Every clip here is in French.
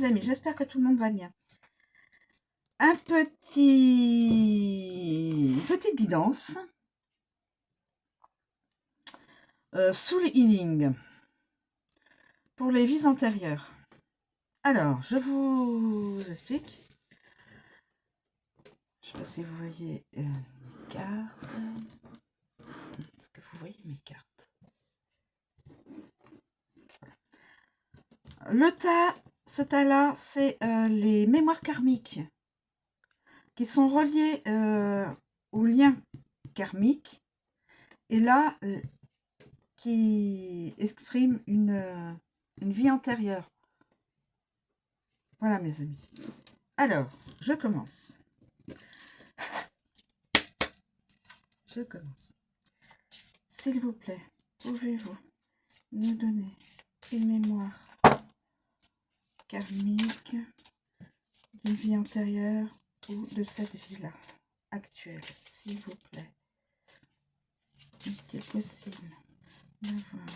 Amis, j'espère que tout le monde va bien. Petite guidance. Soul Healing. Pour les vies antérieures. Alors, je vous explique. Je ne sais pas si vous voyez mes cartes. Est-ce que vous voyez mes cartes? Ce tas-là, c'est les mémoires karmiques qui sont reliées au lien karmique. Et là, qui exprime une vie antérieure. Voilà mes amis. Alors, je commence. S'il vous plaît, pouvez-vous nous donner une mémoire karmique d'une vie antérieure ou de cette vie-là actuelle, s'il vous plaît? Est-il possible d'avoir...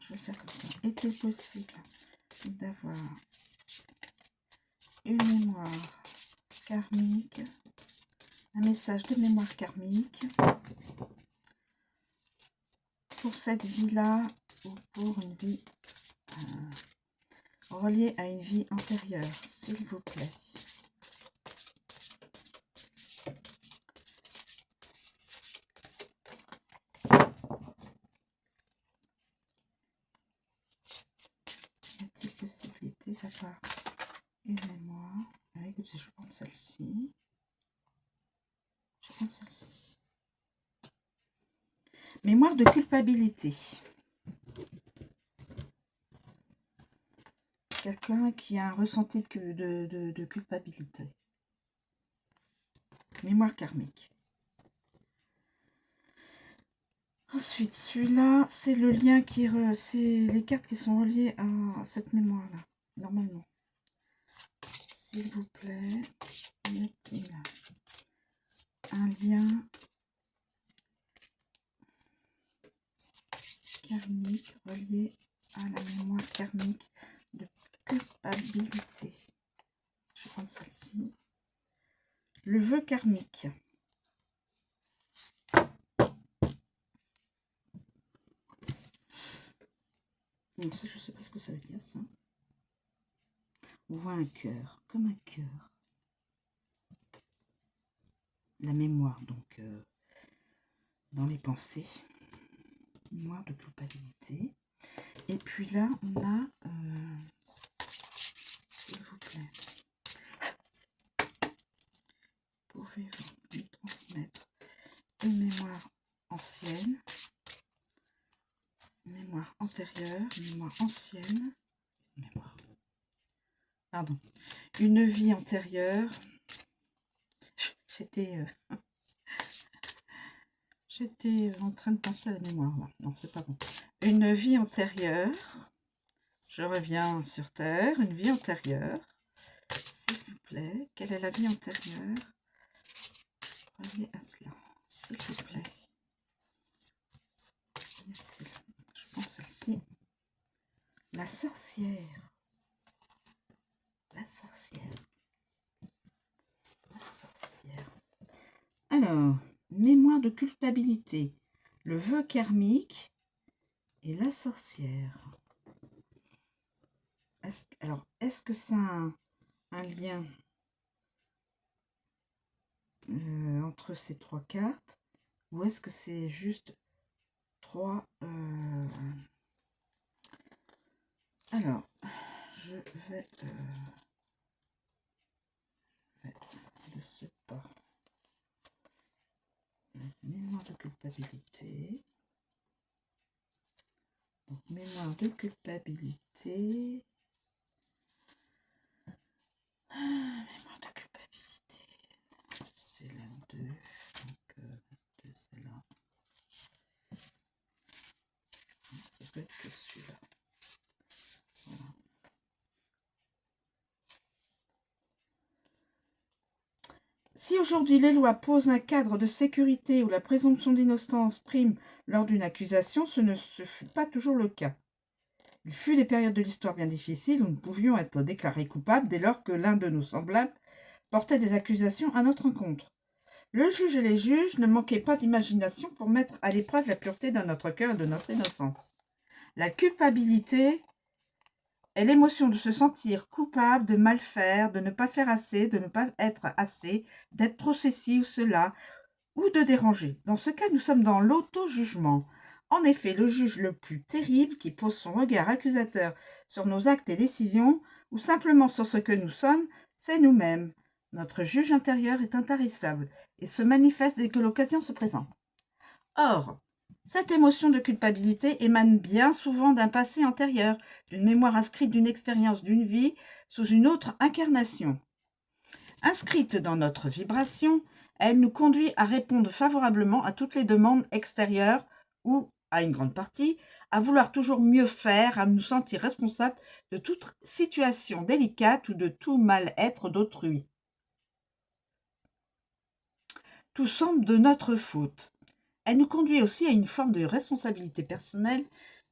Je vais faire comme ça. Est-il possible d'avoir une mémoire karmique, un message de mémoire karmique pour cette vie-là ou pour une vie reliée à une vie antérieure, s'il vous plaît? Y a-t-il possibilité d'avoir une mémoire? Écoutez, je prends celle-ci. Mémoire de culpabilité. Quelqu'un qui a un ressenti de culpabilité. Mémoire karmique. Ensuite, celui-là, c'est le lien qui... c'est les cartes qui sont reliées à cette mémoire-là, normalement. S'il vous plaît, y a-t-il un lien karmique relié à la mémoire karmique de culpabilité? Je vais prendre celle-ci. Le vœu karmique. Donc ça, je ne sais pas ce que ça veut dire, ça. On voit un cœur, comme un cœur. La mémoire, donc, dans les pensées. Mémoire de culpabilité. Et puis là, on a... s'il vous plaît, pouvez-vous nous transmettre une mémoire ancienne, une mémoire antérieure, une mémoire ancienne, une vie antérieure. J'étais en train de penser à la mémoire, là. Non, c'est pas bon. Une vie antérieure. Je reviens sur Terre. Une vie antérieure. S'il vous plaît. Quelle est la vie antérieure? Reliez à cela. S'il vous plaît. Je pense celle-ci. La sorcière. La sorcière. La sorcière. Alors, mémoire de culpabilité. Le vœu karmique et la sorcière. Est-ce que ça a un lien entre ces trois cartes, ou est-ce que c'est juste trois... Alors, je vais de ce pas. Mémoire de culpabilité. Donc, mémoire de culpabilité. Mémoire de culpabilité. C'est la 2. Donc, 2, c'est là. Ça peut être que celui-là. Voilà. Si aujourd'hui les lois posent un cadre de sécurité où la présomption d'innocence prime lors d'une accusation, ce ne fut pas toujours le cas. Il fut des périodes de l'histoire bien difficiles où nous pouvions être déclarés coupables dès lors que l'un de nos semblables portait des accusations à notre encontre. Le juge et les juges ne manquaient pas d'imagination pour mettre à l'épreuve la pureté de notre cœur et de notre innocence. La culpabilité est l'émotion de se sentir coupable, de mal faire, de ne pas faire assez, de ne pas être assez, d'être trop ceci ou cela, ou de déranger. Dans ce cas, nous sommes dans l'auto-jugement. En effet, le juge le plus terrible qui pose son regard accusateur sur nos actes et décisions, ou simplement sur ce que nous sommes, c'est nous-mêmes. Notre juge intérieur est intarissable et se manifeste dès que l'occasion se présente. Or, cette émotion de culpabilité émane bien souvent d'un passé antérieur, d'une mémoire inscrite d'une expérience d'une vie sous une autre incarnation. Inscrite dans notre vibration, elle nous conduit à répondre favorablement à toutes les demandes extérieures ou, à une grande partie, à vouloir toujours mieux faire, à nous sentir responsables de toute situation délicate ou de tout mal-être d'autrui. Tout semble de notre faute. Elle nous conduit aussi à une forme de responsabilité personnelle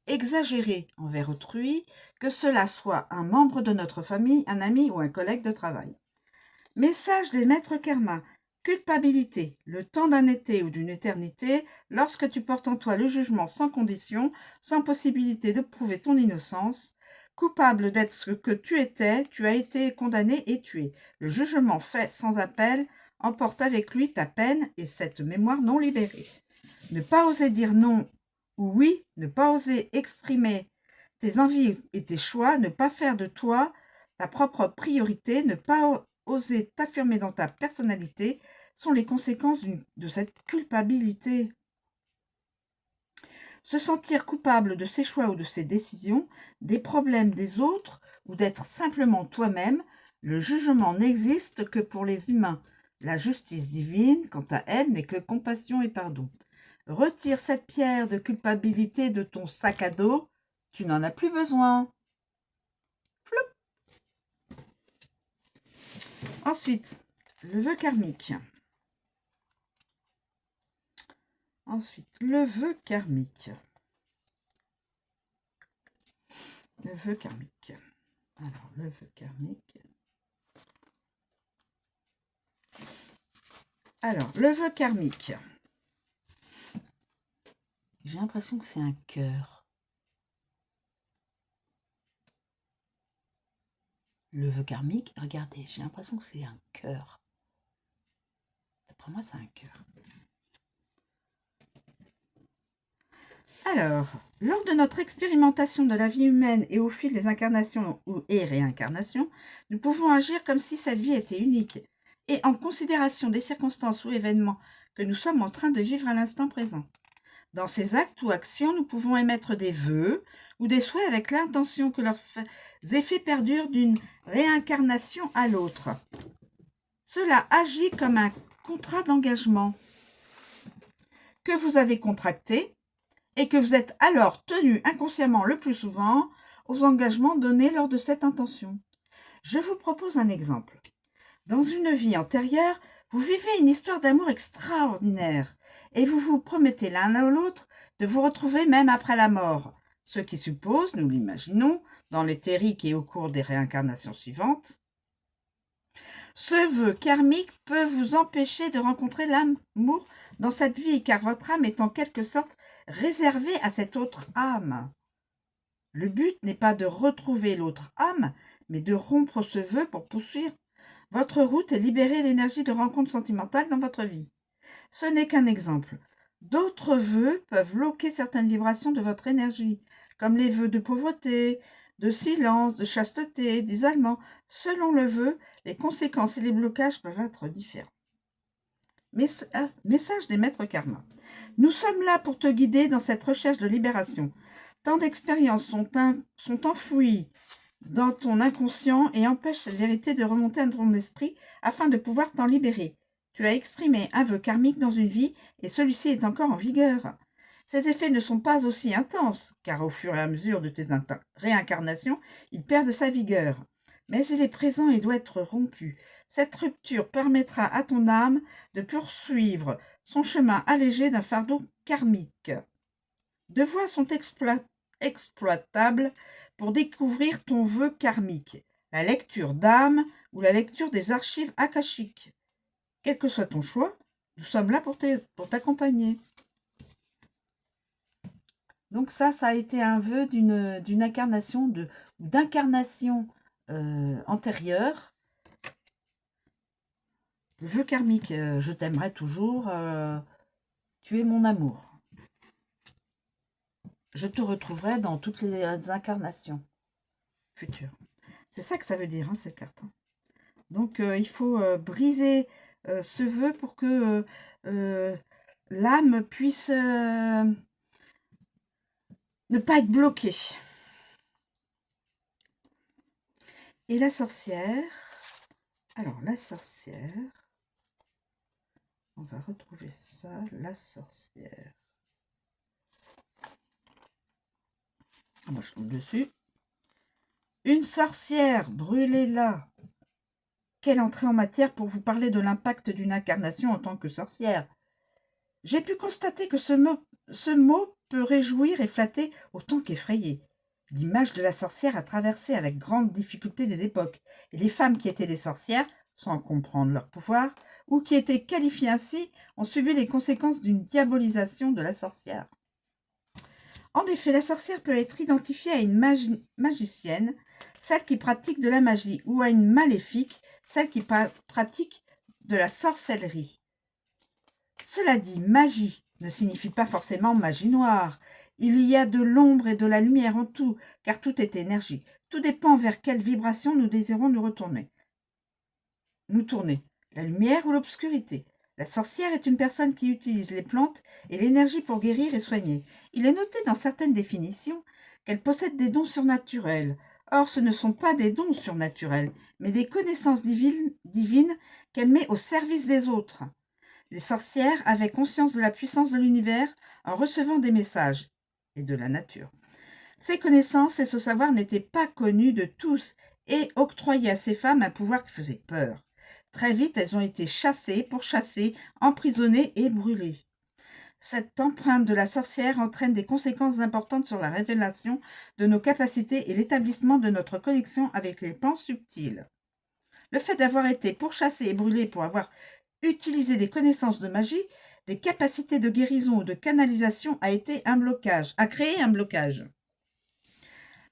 exagérée envers autrui, que cela soit un membre de notre famille, un ami ou un collègue de travail. Message des maîtres karma. Culpabilité, le temps d'un été ou d'une éternité, lorsque tu portes en toi le jugement sans condition, sans possibilité de prouver ton innocence. Coupable d'être ce que tu étais, tu as été condamné et tué. Le jugement fait sans appel emporte avec lui ta peine et cette mémoire non libérée. Ne pas oser dire non ou oui, ne pas oser exprimer tes envies et tes choix, ne pas faire de toi ta propre priorité, ne pas oser t'affirmer dans ta personnalité sont les conséquences de cette culpabilité. Se sentir coupable de ses choix ou de ses décisions, des problèmes des autres ou d'être simplement toi-même, le jugement n'existe que pour les humains. La justice divine, quant à elle, n'est que compassion et pardon. Retire cette pierre de culpabilité de ton sac à dos, tu n'en as plus besoin. Ensuite, le vœu karmique. Le vœu karmique. Alors, le vœu karmique. J'ai l'impression que c'est un cœur. Le vœu karmique, regardez, j'ai l'impression que c'est un cœur. D'après moi, c'est un cœur. Alors, lors de notre expérimentation de la vie humaine et au fil des incarnations et réincarnations, nous pouvons agir comme si cette vie était unique et en considération des circonstances ou événements que nous sommes en train de vivre à l'instant présent. Dans ces actes ou actions, nous pouvons émettre des vœux ou des souhaits avec l'intention que leurs effets perdurent d'une réincarnation à l'autre. Cela agit comme un contrat d'engagement que vous avez contracté et que vous êtes alors tenu inconsciemment le plus souvent aux engagements donnés lors de cette intention. Je vous propose un exemple. Dans une vie antérieure, vous vivez une histoire d'amour extraordinaire et vous vous promettez l'un à l'autre de vous retrouver même après la mort, ce qui suppose, nous l'imaginons, dans l'éthérique et au cours des réincarnations suivantes. Ce vœu karmique peut vous empêcher de rencontrer l'amour dans cette vie, car votre âme est en quelque sorte réservée à cette autre âme. Le but n'est pas de retrouver l'autre âme, mais de rompre ce vœu pour poursuivre votre route et libérer l'énergie de rencontre sentimentale dans votre vie. Ce n'est qu'un exemple. D'autres vœux peuvent bloquer certaines vibrations de votre énergie, comme les vœux de pauvreté, de silence, de chasteté, d'isolement. Selon le vœu, les conséquences et les blocages peuvent être différents. Message des maîtres karma. Nous sommes là pour te guider dans cette recherche de libération. Tant d'expériences sont enfouies dans ton inconscient et empêchent cette vérité de remonter à ton esprit afin de pouvoir t'en libérer. Tu as exprimé un vœu karmique dans une vie et celui-ci est encore en vigueur. Ces effets ne sont pas aussi intenses, car au fur et à mesure de tes réincarnations, il perd de sa vigueur. Mais il est présent et doit être rompu. Cette rupture permettra à ton âme de poursuivre son chemin allégé d'un fardeau karmique. Deux voies sont exploitable pour découvrir ton vœu karmique, la lecture d'âme ou la lecture des archives akashiques. Quel que soit ton choix, nous sommes là pour t'accompagner. Donc ça a été un vœu d'une incarnation ou d'incarnation antérieure. Le vœu karmique, je t'aimerai toujours, tu es mon amour. Je te retrouverai dans toutes les incarnations futures. C'est ça que ça veut dire, hein, cette carte. Donc, il faut briser ce vœu pour que l'âme puisse ne pas être bloquée. Et la sorcière, alors la sorcière, on va retrouver ça, la sorcière. Ah, moi je tombe dessus. Une sorcière, brûlez-la. Quelle entrée en matière pour vous parler de l'impact d'une incarnation en tant que sorcière. J'ai pu constater que ce mot peut réjouir et flatter autant qu'effrayer. L'image de la sorcière a traversé avec grande difficulté les époques, et les femmes qui étaient des sorcières, sans comprendre leur pouvoir, ou qui étaient qualifiées ainsi, ont subi les conséquences d'une diabolisation de la sorcière. En effet, la sorcière peut être identifiée à une magicienne, celle qui pratique de la magie, ou à une maléfique, celle qui pratique de la sorcellerie. Cela dit, magie ne signifie pas forcément magie noire. Il y a de l'ombre et de la lumière en tout, car tout est énergie. Tout dépend vers quelle vibration nous désirons nous tourner. La lumière ou l'obscurité. La sorcière est une personne qui utilise les plantes et l'énergie pour guérir et soigner. Il est noté dans certaines définitions qu'elle possède des dons surnaturels. Or, ce ne sont pas des dons surnaturels, mais des connaissances divines qu'elle met au service des autres. Les sorcières avaient conscience de la puissance de l'univers en recevant des messages et de la nature. Ces connaissances et ce savoir n'étaient pas connus de tous et octroyaient à ces femmes un pouvoir qui faisait peur. Très vite, elles ont été chassées, pourchassées, emprisonnées et brûlées. Cette empreinte de la sorcière entraîne des conséquences importantes sur la révélation de nos capacités et l'établissement de notre connexion avec les plans subtils. Le fait d'avoir été pourchassée et brûlée pour avoir utilisé des connaissances de magie, des capacités de guérison ou de canalisation a créé un blocage.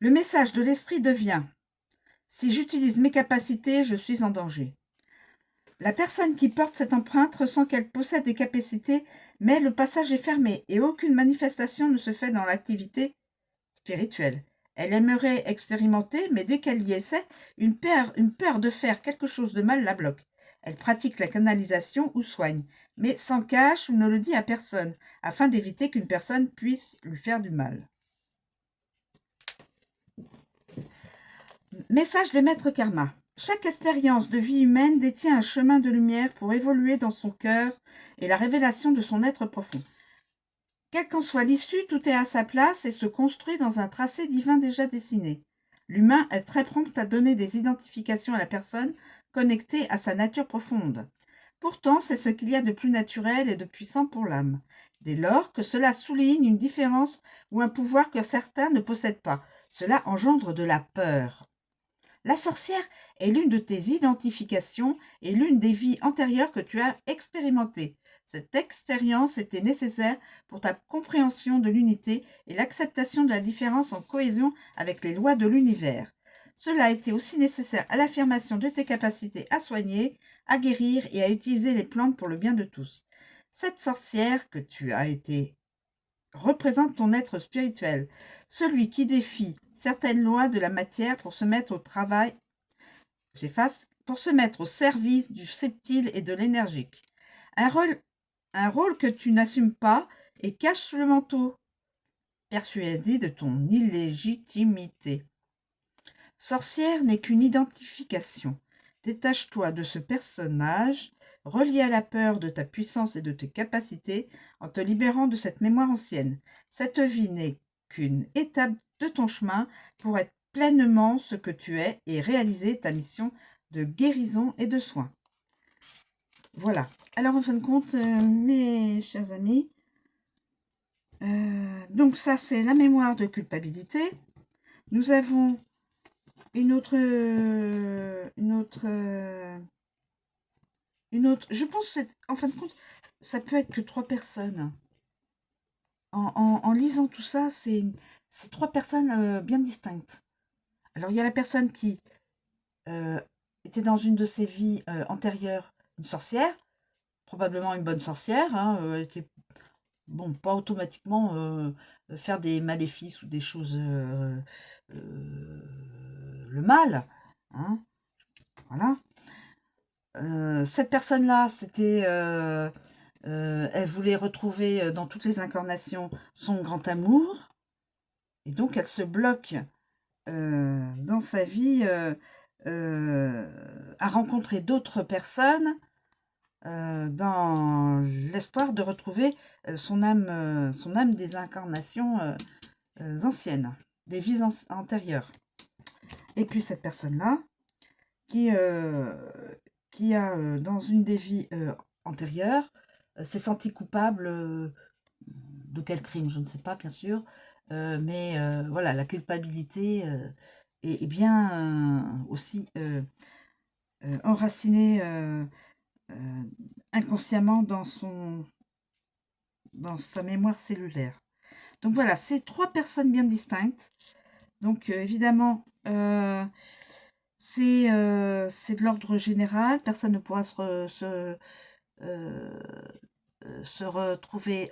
Le message de l'esprit devient « Si j'utilise mes capacités, je suis en danger ». La personne qui porte cette empreinte ressent qu'elle possède des capacités, mais le passage est fermé et aucune manifestation ne se fait dans l'activité spirituelle. Elle aimerait expérimenter, mais dès qu'elle y essaie, une peur de faire quelque chose de mal la bloque. Elle pratique la canalisation ou soigne, mais s'en cache ou ne le dit à personne, afin d'éviter qu'une personne puisse lui faire du mal. Message des maîtres karma. Chaque expérience de vie humaine détient un chemin de lumière pour évoluer dans son cœur et la révélation de son être profond. Quelle qu'en soit l'issue, tout est à sa place et se construit dans un tracé divin déjà dessiné. L'humain est très prompt à donner des identifications à la personne connectée à sa nature profonde. Pourtant, c'est ce qu'il y a de plus naturel et de puissant pour l'âme. Dès lors que cela souligne une différence ou un pouvoir que certains ne possèdent pas, cela engendre de la peur. La sorcière est l'une de tes identifications et l'une des vies antérieures que tu as expérimentées. Cette expérience était nécessaire pour ta compréhension de l'unité et l'acceptation de la différence en cohésion avec les lois de l'univers. Cela a été aussi nécessaire à l'affirmation de tes capacités à soigner, à guérir et à utiliser les plantes pour le bien de tous. Cette sorcière que tu as été représente ton être spirituel, celui qui défie certaines lois de la matière pour se mettre au travail, pour se mettre au service du subtil et de l'énergique. Un rôle que tu n'assumes pas et caches sous le manteau, persuadé de ton illégitimité. Sorcière n'est qu'une identification. Détache-toi de ce personnage, relié à la peur de ta puissance et de tes capacités, en te libérant de cette mémoire ancienne. Cette vie n'est qu'une étape de ton chemin pour être pleinement ce que tu es et réaliser ta mission de guérison et de soin. Voilà. Alors, en fin de compte, mes chers amis, Donc ça, c'est la mémoire de culpabilité. Nous avons une autre, je pense que en fin de compte, ça peut être que 3 personnes. En lisant tout ça, c'est 3 personnes bien distinctes. Alors, il y a la personne qui était dans une de ses vies antérieures, une sorcière, probablement une bonne sorcière, hein, était, bon, pas automatiquement faire des maléfices ou des choses, le mal, hein, voilà. Cette personne-là, c'était, elle voulait retrouver dans toutes les incarnations son grand amour, et donc elle se bloque dans sa vie à rencontrer d'autres personnes dans l'espoir de retrouver son âme des incarnations anciennes, des vies antérieures. Et puis cette personne-là, qui, a, dans une des vies antérieures, s'est sentie coupable de quel crime, je ne sais pas, bien sûr, mais voilà, la culpabilité est bien aussi enracinée inconsciemment dans sa mémoire cellulaire. Donc voilà, c'est 3 personnes bien distinctes. Donc évidemment, c'est de l'ordre général. Personne ne pourra se retrouver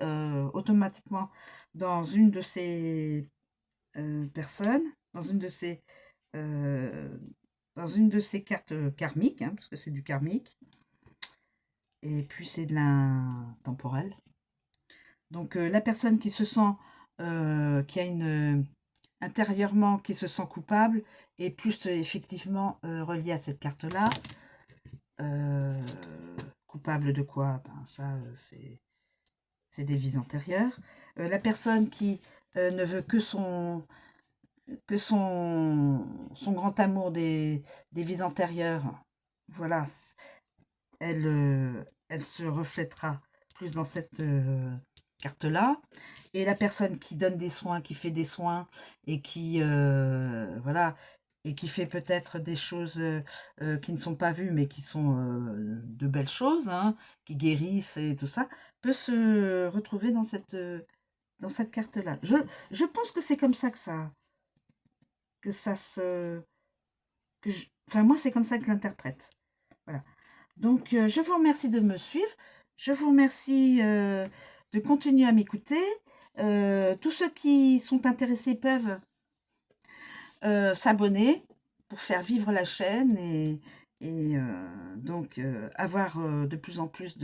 automatiquement dans une de ces personnes, dans une de ces cartes karmiques, hein, parce que c'est du karmique. Et puis c'est de l'intemporel. Donc la personne qui se sent, qui a intérieurement, qui se sent coupable, est plus effectivement reliée à cette carte-là. Coupable de quoi? Ben, ça, c'est des vies antérieures. La personne qui ne veut que son grand amour des vies antérieures, voilà, elle se reflètera plus dans cette carte-là. Et la personne qui donne des soins, qui fait des soins, et qui, voilà, et qui fait peut-être des choses qui ne sont pas vues, mais qui sont de belles choses, hein, qui guérissent et tout ça, peut se retrouver dans cette carte-là. Je pense que c'est comme ça que ça se... enfin, moi, c'est comme ça que je l'interprète. Voilà. Donc, je vous remercie de me suivre. Je vous remercie de continuer à m'écouter. Tous ceux qui sont intéressés peuvent s'abonner pour faire vivre la chaîne et donc avoir de plus en plus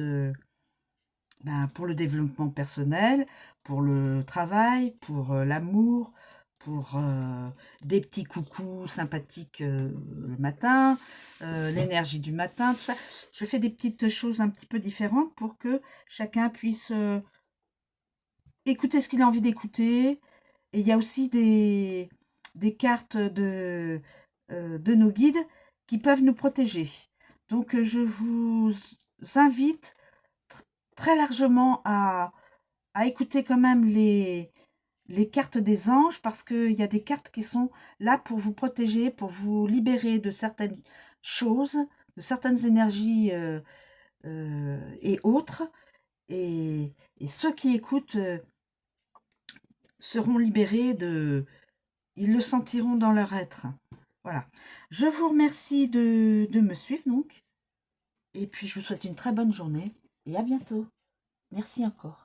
pour le développement personnel, pour le travail, pour l'amour, pour des petits coucous sympathiques le matin, l'énergie du matin, tout ça. Je fais des petites choses un petit peu différentes pour que chacun puisse écouter ce qu'il a envie d'écouter. Et il y a aussi des cartes de nos guides qui peuvent nous protéger. Donc je vous invite très largement à écouter quand même les cartes des anges, parce qu'il y a des cartes qui sont là pour vous protéger, pour vous libérer de certaines choses, de certaines énergies et autres. Et ceux qui écoutent seront libérés ils le sentiront dans leur être. Voilà. Je vous remercie de me suivre donc. Et puis je vous souhaite une très bonne journée et à bientôt. Merci encore.